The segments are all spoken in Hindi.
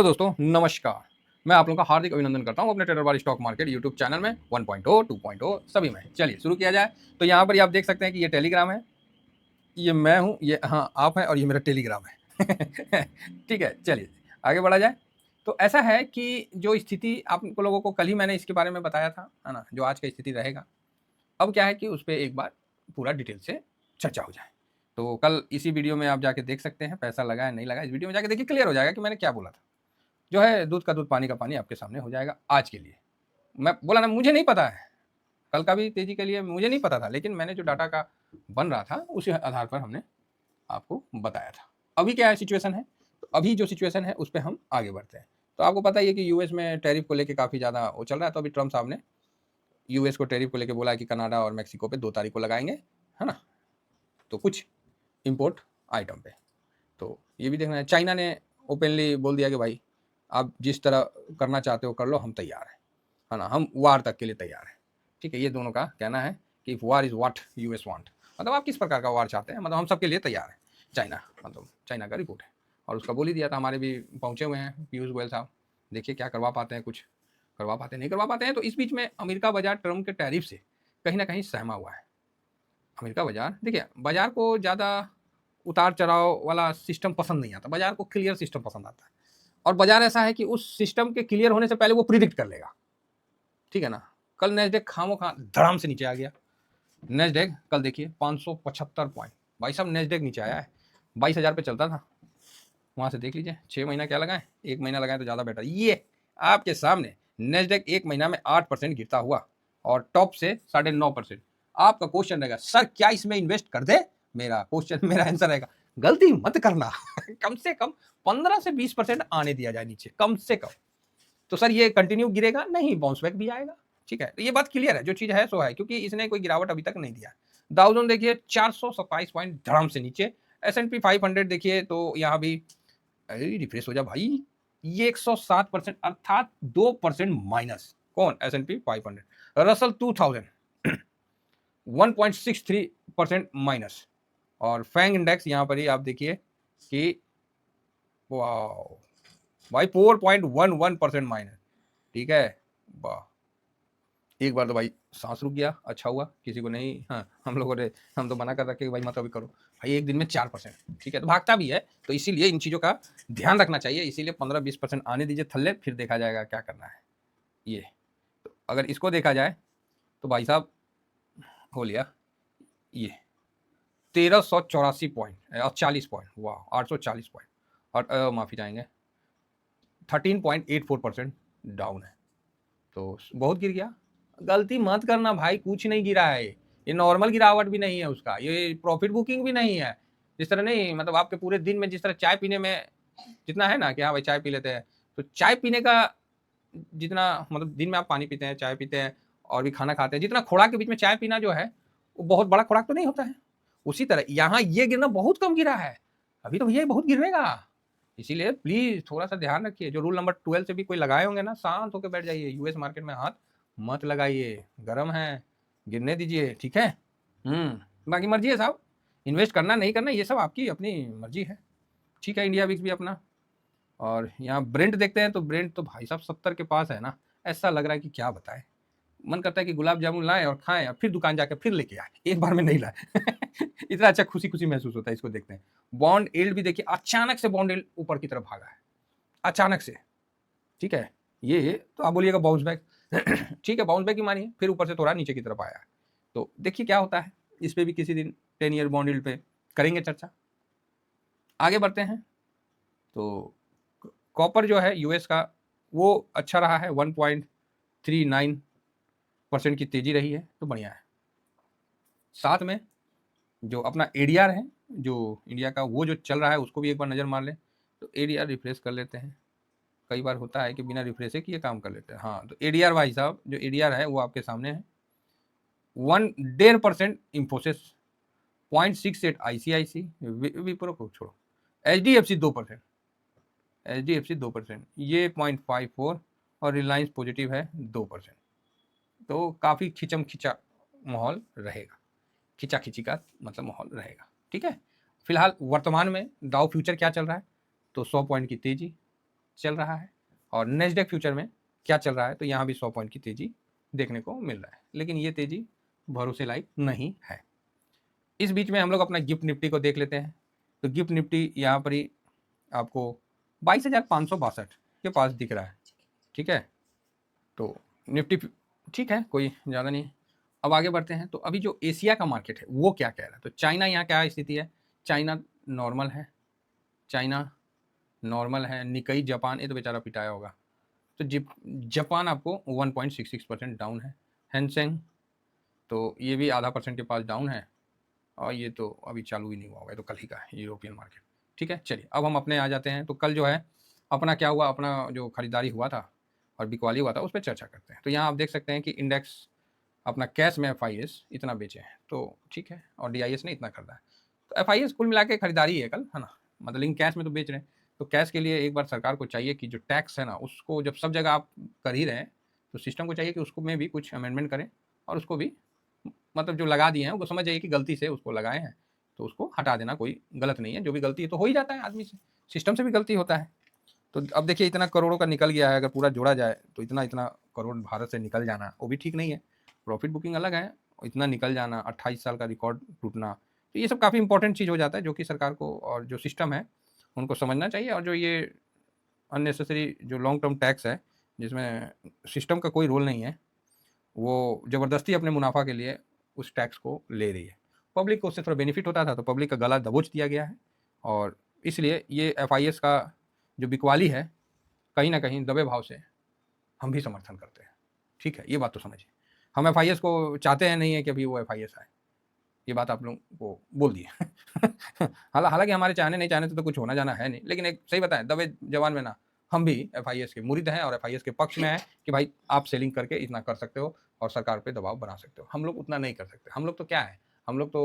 दोस्तों नमस्कार। मैं आप लोगों का हार्दिक अभिनंदन करता हूं अपने ट्रेडर बार स्टॉक मार्केट यूट्यूब चैनल में 1.0 2.0 सभी में। चलिए शुरू किया जाए। तो यहाँ पर आप देख सकते हैं कि ये टेलीग्राम है, ये मैं हूं, ये हाँ आप हैं और ये मेरा टेलीग्राम है। ठीक है, चलिए आगे बढ़ा जाए। तो ऐसा है कि जो स्थिति आप लोगों को कल ही मैंने इसके बारे में बताया था, है ना, जो आज का स्थिति रहेगा। अब क्या है कि उस पर एक बार पूरा डिटेल से चर्चा हो जाए। तो कल इसी वीडियो में आप जाके देख सकते हैं, पैसा लगा है नहीं लगा, इस वीडियो में जाके देखिए, क्लियर हो जाएगा कि मैंने क्या बोला था। जो है दूध का दूध पानी का पानी आपके सामने हो जाएगा आज के लिए। मैं बोला ना, मुझे नहीं पता है, कल का भी तेजी के लिए मुझे नहीं पता था, लेकिन मैंने जो डाटा का बन रहा था उसी आधार पर हमने आपको बताया था। अभी क्या है सिचुएशन है, तो अभी जो सिचुएशन है उस पर हम आगे बढ़ते हैं। तो आपको पता ही है कि यूएस में टैरिफ को लेकर काफ़ी ज़्यादा वो चल रहा है। तो अभी ट्रम्प साहब ने यूएस को टैरिफ को लेकर बोला है कि कनाडा और मैक्सिको पे 2 तारीख को लगाएंगे, है ना, तो कुछ इम्पोर्ट आइटम पे। तो ये भी देखना है। चाइना ने ओपनली बोल दिया कि भाई आप जिस तरह करना चाहते हो कर लो, हम तैयार हैं, है ना, हम वार तक के लिए तैयार हैं। ठीक है, ये दोनों का कहना है कि वार इज़ व्हाट यूएस वांट, मतलब आप किस प्रकार का वार चाहते हैं, मतलब हम सबके लिए तैयार हैं। चाइना, मतलब चाइना का रिपोर्ट है और उसका बोल ही दिया था। हमारे भी पहुँचे हुए हैं पीयूष गोयल साहब, देखिए क्या करवा पाते हैं, कुछ करवा पाते हैं नहीं करवा पाते हैं। तो इस बीच में अमेरिका बाजार ट्रम्प के टैरिफ से कहीं ना कहीं सहमा हुआ है। अमेरिका बाजार, देखिए बाजार को ज़्यादा उतार चढ़ाव वाला सिस्टम पसंद नहीं आता, बाजार को क्लियर सिस्टम पसंद आता है। और बाजार ऐसा है कि उस सिस्टम के क्लियर होने से पहले वो प्रिडिक्ट कर लेगा। ठीक है ना, कल नेस्डेक खामो खा धड़ाम से नीचे आ गया। नेस्डेक कल देखिए 575 पॉइंट, भाई साहब नेस्डेक नीचे आया है। 22,000 पे चलता था, वहां से देख लीजिए 6 महीना क्या लगाए, 1 महीना लगाए तो ज़्यादा बेटर। ये आपके सामने नेस्डेक 1 महीना में 8% गिरता हुआ और टॉप से 9.5%। आपका क्वेश्चन रहेगा, सर क्या इसमें इन्वेस्ट कर दे? मेरा क्वेश्चन, मेरा आंसर रहेगा, गलती मत करना। कम से कम 15 से 20% आने दिया जाए नीचे, कम से कम। तो सर ये कंटिन्यू गिरेगा नहीं, बाउंस बैक भी आएगा। ठीक है, तो ये बात क्लियर है, जो चीज है सो है, क्योंकि इसने कोई गिरावट अभी तक नहीं दिया। डाउ जोन देखिए 427 पॉइंट धड़ाम से नीचे। S&P 500 देखिए तो यहाँ भी, अरे रिफ्रेश हो जा भाई, ये 107% अर्थात 2% माइनस। कौन? S&P 500। Russell 2000 1.63% minus. और फैंग इंडेक्स यहाँ पर ही आप देखिए कि वाह भाई 4.11% माइनस। ठीक है, वाह, एक बार तो भाई सांस रुक गया, अच्छा हुआ किसी को नहीं। हाँ, हम लोगों ने, हम तो मना कर रखे कि भाई मत अभी करो भाई, एक दिन में 4%। ठीक है, तो भागता भी है, तो इसीलिए इन चीज़ों का ध्यान रखना चाहिए। इसीलिए 15-20% आने दीजिए थल्ले, फिर देखा जाएगा क्या करना है। ये तो अगर इसको देखा जाए तो भाई साहब हो लिया ये 1384 पॉइंट और 40 पॉइंट, वाह 840 पॉइंट। और माफ़ी चाहेंगे 13.84% डाउन है, तो बहुत गिर गया। गलती मत करना भाई, कुछ नहीं गिरा है, ये नॉर्मल गिरावट भी नहीं है उसका, ये प्रॉफिट बुकिंग भी नहीं है। जिस तरह नहीं, मतलब आपके पूरे दिन में जिस तरह चाय पीने में जितना है ना कि हाँ भाई चाय पी लेते हैं, तो चाय पीने का जितना, मतलब दिन में आप पानी पीते हैं, चाय पीते हैं और भी खाना खाते हैं, जितना खुराक के बीच में चाय पीना जो है वो बहुत बड़ा खुराक तो नहीं होता है। उसी तरह यहाँ ये गिरना बहुत कम गिरा है, अभी तो भैया बहुत गिरेगा। इसीलिए प्लीज थोड़ा सा ध्यान रखिए। जो रूल नंबर 12 से भी कोई लगाए होंगे ना, शांत होकर बैठ जाइए। यूएस मार्केट में हाथ मत लगाइए, गर्म है, गिरने दीजिए। ठीक है, बाकी मर्जी है साहब, इन्वेस्ट करना नहीं करना ये सब आपकी अपनी मर्जी है। ठीक है, इंडिया विक्स भी अपना। और यहाँ ब्रेंट देखते हैं तो ब्रेंट तो भाई साहब 70 के पास है ना, ऐसा लग रहा है कि क्या बताएं। मन करता है कि गुलाब जामुन लाएं और खाएं और फिर दुकान जाकर फिर लेके आए, एक बार में नहीं लाए। इतना अच्छा खुशी खुशी महसूस होता है। इसको देखते हैं, बॉन्ड यील्ड भी देखिए, अचानक से बॉन्ड यील्ड ऊपर की तरफ भागा है, अचानक से। ठीक है, ये तो आप बोलिएगा बाउंस बैक। ठीक है, बाउंस बैक ही मानिए, फिर ऊपर से थोड़ा नीचे की तरफ आया है। तो देखिए क्या होता है, इस पे भी किसी दिन 10 ईयर बॉन्ड यील्ड पे करेंगे चर्चा। आगे बढ़ते हैं। तो कॉपर जो है यूएस का, वो अच्छा रहा है, 1.39% की तेजी रही है, तो बढ़िया है। साथ में जो अपना एडीआर है जो इंडिया का, वो जो चल रहा है उसको भी एक बार नज़र मार लें। तो एडीआर रिफ्रेश कर लेते हैं, कई बार होता है कि बिना रिफ्रेश किए काम कर लेते हैं। हाँ, तो एडीआर भाई साहब, जो एडीआर है वो आपके सामने है। 1.5% इंफोसिस, 0.68 आईसीआईसी, विप्रो को छोड़ो, एचडीएफसी 2%, एचडीएफसी 2%, ये 0.54 और रिलायंस पॉजिटिव है 2%। तो काफ़ी खिंचम खिंचा माहौल रहेगा, खिंचा खिंची का मतलब माहौल रहेगा। ठीक है, फिलहाल वर्तमान में डाउ फ्यूचर क्या चल रहा है, तो 100 पॉइंट की तेजी, चल रहा है और नेस्डेक फ्यूचर में क्या चल रहा है, तो यहाँ भी 100 पॉइंट की तेजी देखने को मिल रहा है, लेकिन ये तेजी भरोसे लायक नहीं है। इस बीच में हम लोग अपना गिफ्ट निफ्टी को देख लेते हैं। तो गिफ्ट निफ्टी यहाँ पर ही आपको 22,562 के पास दिख रहा है, ठीक है। तो निफ्टी ठीक है, कोई ज़्यादा नहीं। अब आगे बढ़ते हैं। तो अभी जो एशिया का मार्केट है वो क्या कह रहा है, तो चाइना यहाँ क्या स्थिति है, चाइना नॉर्मल है, चाइना नॉर्मल है। निकई जापान ये तो बेचारा पिटाया होगा। तो जापान आपको 1.66% डाउन है। हैंसेंग तो ये भी आधा % के पास डाउन है, और ये तो अभी चालू ही नहीं हुआ होगा, तो कल ही का है यूरोपियन मार्केट, ठीक है। चलिए अब हम अपने आ जाते हैं। तो कल जो है अपना क्या हुआ, अपना जो खरीदारी हुआ था और बिकवाली हुआ था उस पर चर्चा करते हैं। तो यहाँ आप देख सकते हैं कि इंडेक्स अपना कैश में FIS इतना बेचे हैं, तो ठीक है, और DIS ने इतना खरीदा है। तो FIS कुल मिला के खरीदारी है कल, है ना, मतलब लेकिन कैश में तो बेच रहे हैं। तो कैश के लिए एक बार सरकार को चाहिए कि जो टैक्स है ना, उसको जब सब जगह आप कर ही रहे हैं, तो सिस्टम को चाहिए कि उसको में भी कुछ अमेंडमेंट करें, और उसको भी मतलब जो लगा दिए हैं वो समझ जाइए कि गलती से उसको लगाए हैं, तो उसको हटा देना कोई गलत नहीं है। जो भी गलती है तो हो ही जाता है आदमी से, सिस्टम से भी गलती होता है। तो अब देखिए इतना करोड़ों का निकल गया है, अगर पूरा जोड़ा जाए तो इतना इतना करोड़ भारत से निकल जाना वो भी ठीक नहीं है। प्रॉफिट बुकिंग अलग है, इतना निकल जाना, 28 साल का रिकॉर्ड टूटना, तो ये सब काफ़ी इंपॉर्टेंट चीज़ हो जाता है, जो कि सरकार को और जो सिस्टम है उनको समझना चाहिए। और जो ये अननेसेसरी जो लॉन्ग टर्म टैक्स है जिसमें सिस्टम का कोई रोल नहीं है, वो ज़बरदस्ती अपने मुनाफा के लिए उस टैक्स को ले रही है। पब्लिक को उससे थोड़ा बेनिफिट होता था, तो पब्लिक का गला दबोच दिया गया है, और इसलिए ये FIS का जो बिकवाली है कहीं ना कहीं दबे भाव से हम भी समर्थन करते हैं, ठीक है, ये बात तो समझिए। हम FIS को चाहते हैं नहीं है कि अभी वो FIS आए, ये बात आप लोगों को बोल दिए। हालांकि हमारे चाहने नहीं चाहने से तो कुछ होना जाना है नहीं, लेकिन एक सही बताएं, दबे जवान में ना हम भी FIS के मुरीद हैं और FIS के पक्ष में है कि भाई आप सेलिंग करके इतना कर सकते हो और सरकार पे दबाव बना सकते हो। हम लोग उतना नहीं कर सकते। हम लोग तो क्या है, हम लोग तो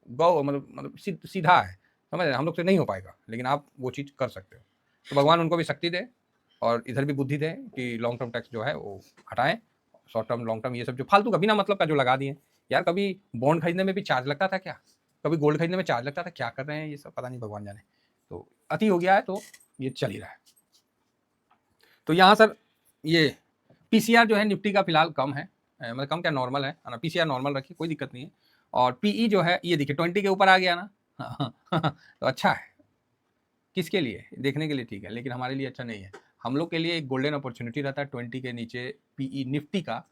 गौ मतलब सीधा है, समझ रहे हैं, हम लोग से नहीं हो पाएगा, लेकिन आप वो चीज़ कर सकते हो। तो भगवान उनको भी शक्ति दे और इधर भी बुद्धि दे कि लॉन्ग टर्म टैक्स जो है वो हटाएं, शॉर्ट टर्म लॉन्ग टर्म ये सब जो फालतू का बिना मतलब का जो लगा दिए। यार कभी बॉन्ड खरीदने में भी चार्ज लगता था क्या, कभी गोल्ड खरीदने में चार्ज लगता था, क्या कर रहे हैं ये सब, पता नहीं, भगवान जाने। तो अति हो गया है, तो ये चल ही रहा है। तो यहाँ सर ये PCR जो है निफ्टी का फिलहाल कम है, मतलब कम क्या नॉर्मल है ना, PCR नॉर्मल रखिए, कोई दिक्कत नहीं है। और PE जो है ये देखिए 20 के ऊपर आ गया ना। तो अच्छा है, किसके लिए, देखने के लिए ठीक है, लेकिन हमारे लिए अच्छा नहीं है। हम लोग के लिए एक गोल्डन अपॉर्चुनिटी रहता है 20 के नीचे PE निफ्टी का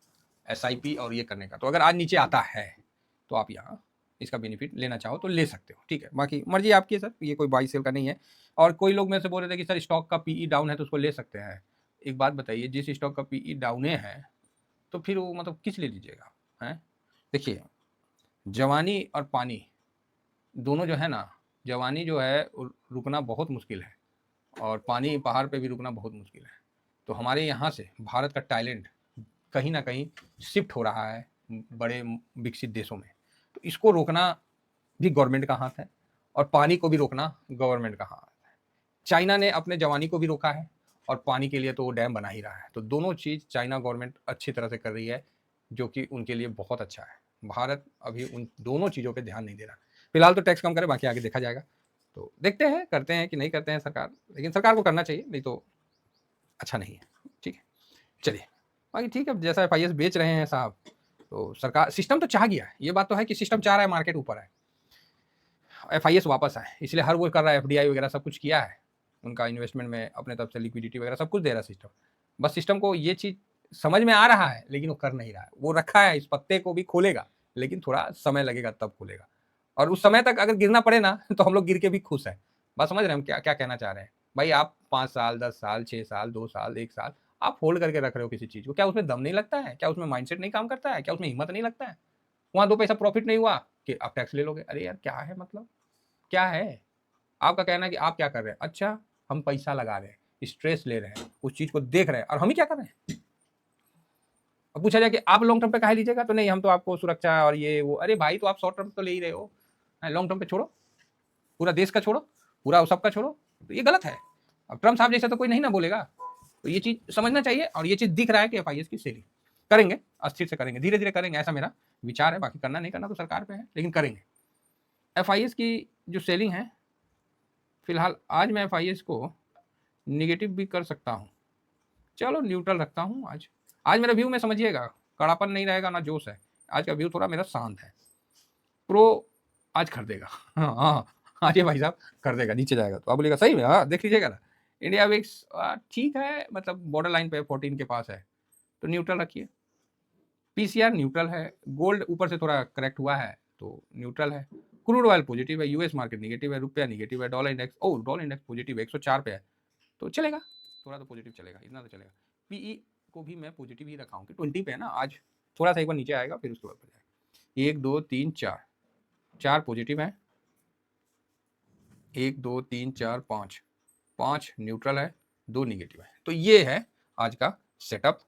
SIP और ये करने का। तो अगर आज नीचे आता है तो आप यहाँ इसका बेनिफिट लेना चाहो तो ले सकते हो, ठीक है, बाकी मर्जी आपकी है सर, ये कोई बाई सेल का नहीं है। और कोई लोग मेरे से बोल रहे थे कि सर स्टॉक का PE डाउन है तो उसको ले सकते हैं। एक बात बताइए, जिस स्टॉक का PE डाउने है तो फिर वो मतलब किस लिए लीजिएगा, हैं। देखिए जवानी और पानी दोनों जो है ना, जवानी जो है रुकना बहुत मुश्किल है, और पानी पहाड़ पे भी रुकना बहुत मुश्किल है। तो हमारे यहाँ से भारत का टैलेंट कहीं ना कहीं शिफ्ट हो रहा है बड़े विकसित देशों में, तो इसको रोकना भी गवर्नमेंट का हाथ है, और पानी को भी रोकना गवर्नमेंट का हाथ है। चाइना ने अपने जवानी को भी रोका है, और पानी के लिए तो वो डैम बना ही रहा है। तो दोनों चीज़ चाइना गवर्नमेंट अच्छी तरह से कर रही है, जो कि उनके लिए बहुत अच्छा है। भारत अभी उन दोनों चीज़ों पे ध्यान नहीं दे रहा। फिलहाल तो टैक्स कम करे, बाकी आगे देखा जाएगा। तो देखते हैं करते हैं कि नहीं करते हैं सरकार, लेकिन सरकार को करना चाहिए, नहीं तो अच्छा नहीं है, ठीक है। चलिए बाकी ठीक है, जैसा FIS बेच रहे हैं साहब, तो सरकार सिस्टम तो चाह गया है, ये बात तो है कि सिस्टम चाह रहा है मार्केट ऊपर है, FIS वापस आए, इसलिए हर वो कर रहा है, FDI वगैरह सब कुछ किया है, उनका इन्वेस्टमेंट में अपने तरफ से लिक्विडिटी वगैरह सब कुछ दे रहा है सिस्टम। बस सिस्टम को ये चीज़ समझ में आ रहा है, लेकिन वो कर नहीं रहा है। वो रखा है, इस पत्ते को भी खोलेगा, लेकिन थोड़ा समय लगेगा तब खोलेगा, और उस समय तक अगर गिरना पड़े ना तो हम लोग गिर के भी खुश हैं। बस समझ रहे हैं हम क्या क्या कहना चाह रहे हैं। भाई आप 5 साल 10 साल 6 साल 2 साल 1 साल आप होल्ड करके रख रहे हो किसी चीज़ को, क्या उसमें दम नहीं लगता है, क्या उसमें माइंडसेट नहीं काम करता है, क्या उसमें हिम्मत नहीं लगता है। वहाँ 2 पैसा प्रॉफिट नहीं हुआ कि आप टैक्स ले लोगे। अरे यार क्या है, मतलब क्या है आपका कहना है कि आप क्या कर रहे हैं, अच्छा हम पैसा लगा रहे हैं, स्ट्रेस ले रहे हैं, उस चीज को देख रहे हैं, और हम ही क्या कर रहे हैं। अब पूछा जाए कि आप लॉन्ग टर्म पे काहे लीजिएगा, तो नहीं हम तो आपको सुरक्षा और ये वो। अरे भाई तो आप शॉर्ट टर्म तो ले ही रहे हो, लॉन्ग टर्म पे छोड़ो, पूरा देश का छोड़ो, पूरा सबका छोड़ो, तो ये गलत है। अब ट्रम्प साहब जैसा तो कोई नहीं ना बोलेगा, तो ये चीज समझना चाहिए। और ये चीज दिख रहा है कि FIS की सेलिंग करेंगे, अस्थिर से करेंगे, धीरे धीरे करेंगे, ऐसा मेरा विचार है। बाकी करना नहीं करना तो सरकार पे है, लेकिन करेंगे। FIS की जो सेलिंग है, फिलहाल आज मैं FIS को निगेटिव भी कर सकता हूँ, चलो न्यूट्रल रखता हूँ आज। आज मेरा व्यू में समझिएगा कड़ापन नहीं रहेगा ना जोश है, आज का व्यू थोड़ा मेरा शांत है। प्रो आज खरीदेगा हाँ हाँ, आज ये भाई साहब खरीदेगा, नीचे जाएगा तो आप बोलिएगा सही में, हाँ देख लीजिएगा ना। इंडिया विक्स ठीक है, मतलब बॉर्डर लाइन पे 14 के पास है, तो न्यूट्रल रखिए। पीसीआर न्यूट्रल है, गोल्ड ऊपर से थोड़ा करेक्ट हुआ है तो न्यूट्रल है। क्रूड ऑयल पॉजिटिव है, यूएस मार्केट निगेटिव है, रुपया निगेटिव है, dollar index dollar index positive है 104 पे है, तो चलेगा, थोड़ा तो पॉजिटिव चलेगा, इतना तो चलेगा। पीई को भी मैं पॉजिटिव ही रखा हूँ कि 20 पे है ना, आज थोड़ा सा एक बार नीचे आएगा फिर उसके बाद बढ़ जाएगा। 1 2 3 4, 4 पॉजिटिव है, 1 2 3 4 5, 5 न्यूट्रल है, 2 निगेटिव है। तो ये है आज का सेटअप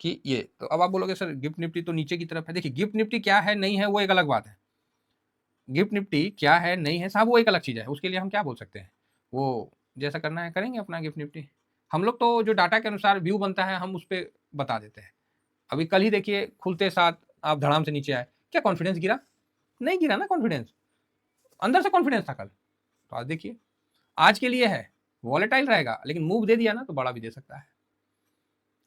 कि ये। तो अब आप बोलोगे सर गिफ्ट निफ्टी तो नीचे की तरफ है, देखिए गिफ्ट निफ्टी क्या है नहीं है वो एक अलग बात है। गिफ्ट निफ्टी क्या है नहीं है साहब वो एक अलग चीज़ है, उसके लिए हम क्या बोल सकते हैं, वो जैसा करना है करेंगे अपना गिफ्ट निफ्टी। हम लोग तो जो डाटा के अनुसार व्यू बनता है हम उस पर बता देते हैं। अभी कल ही देखिए खुलते साथ आप धड़ाम से नीचे आए, क्या कॉन्फिडेंस गिरा? नहीं गिरा ना कॉन्फिडेंस, अंदर से कॉन्फिडेंस था कल। तो आज देखिए आज के लिए है वॉलेटाइल रहेगा, लेकिन मूव दे दिया ना तो बड़ा भी दे सकता है।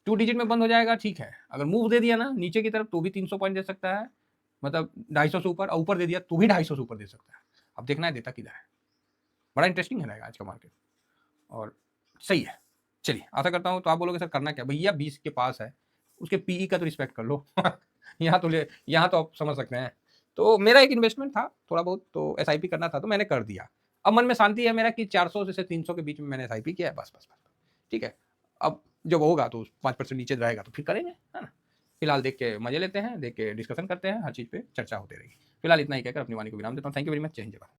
2 डिजिट में बंद हो जाएगा ठीक है, अगर मूव दे दिया ना नीचे की तरफ तो भी 300 पॉइंट दे सकता है, मतलब 250 से ऊपर, और ऊपर दे दिया तो भी 250 से ऊपर दे सकता है। अब देखना है देता किधर है, बड़ा इंटरेस्टिंग है रहेगा आज का मार्केट और सही है। चलिए आशा करता हूँ, तो आप बोलोगे सर करना क्या भैया, 20 के पास है उसके पीई का तो रिस्पेक्ट कर लो यहाँ तो आप समझ सकते हैं। तो मेरा एक इन्वेस्टमेंट था थोड़ा बहुत, तो एसआईपी करना था तो मैंने कर दिया। अब मन में शांति है मेरा कि 400 से 300 के बीच में मैंने एसआईपी किया है, बस बस बस ठीक है। अब जब होगा तो 5% नीचे रहेगा तो फिर करेंगे, है ना। फिलहाल देख के मजे लेते हैं, देख के डिस्कशन करते हैं, हर चीज़ पे चर्चा होती रहेगी। फिलहाल इतना ही कहकर अपनी वाणी को विराम देता हूँ। थैंक यू वेरी मच, जय हिंद जय भारत।